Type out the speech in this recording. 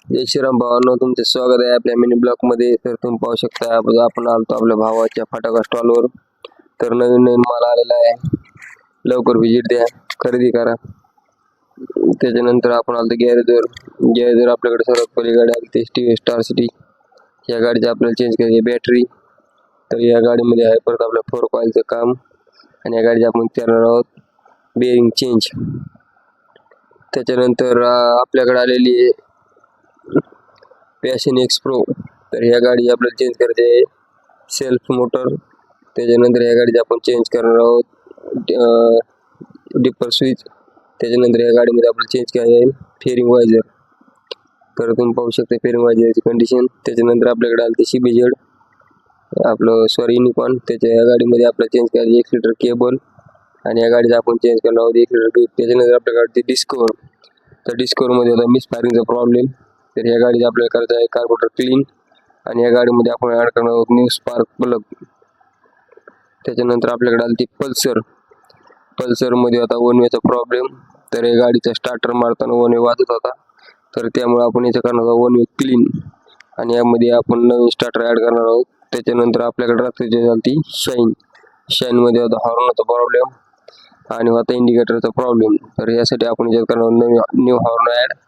जय श्रीराम भावांनो, तुमचे स्वागत आहे आपल्या मिनी ब्लॉग मध्ये. तर तुम्ही पाहू शकता आपण आलतो आपल्या भावाच्या फटाका स्टॉलवर. तर नवीन नवीन माल आलेला आहे, लवकर व्हिजिट द्या, खरेदी करा. त्याच्यानंतर आपण आलतो गॅरेजवर आपल्याकडे सर्वात पहिली गाडी आली ती टी स्टार सिटी. या गाडीची आपल्याला चेंज करायची बॅटरी. तर या गाडीमध्ये आहे परत आपल्या 4 कॉइलचं काम, आणि या गाडीची आपण करणार आहोत बेरिंग चेंज. त्याच्यानंतर आपल्याकडे आलेली आहे पॅशन एक्स प्रो. तर ह्या गाडी आपल्याला चेंज करायची आहे सेल्फ मोटर. त्याच्यानंतर ह्या गाडीची आपण चेंज करणार आहोत डिपर स्विच. त्याच्यानंतर या गाडीमध्ये आपल्याला चेंज करायचं आहे फेअरिंग वायझर. तर तुम्ही पाहू शकता फेअरिंग वायझरची कंडिशन. त्याच्यानंतर आपल्याकडे आलं ते CBZ युनिकॉर्न. त्याच्या या गाडीमध्ये आपल्याला चेंज करायची 1 लिटर केबल, आणि या गाडीचा आपण चेंज करणार आहोत 1 लिटर दूध. त्याच्यानंतर आपल्याकडे डिस्कवर. तर डिस्कवरमध्ये होता मिसफायरिंगचा प्रॉब्लेम. तर या गाडीचा आपल्याला करायचा आहे कार्बोरेटर क्लीन, आणि या गाडीमध्ये आपण ॲड करणार आहोत न्यू स्पार्क प्लग. त्याच्यानंतर आपल्याकडे आली ती पल्सरमध्ये होता वन वेचा प्रॉब्लेम. तर या गाडीचा स्टार्टर मारताना वन वे वाजत होता. तर त्यामुळे आपण याचं करणार आहोत वन वे क्लीन, आणि यामध्ये आपण नवीन स्टार्टर ॲड करणार आहोत. त्याच्यानंतर आपल्याकडे रात्रीची झाली ती शाईनमध्ये होता हॉर्नचा प्रॉब्लेम, आणि होता इंडिकेटरचा प्रॉब्लेम. तर यासाठी आपण याच्यात करणार न्यू हॉर्न ॲड.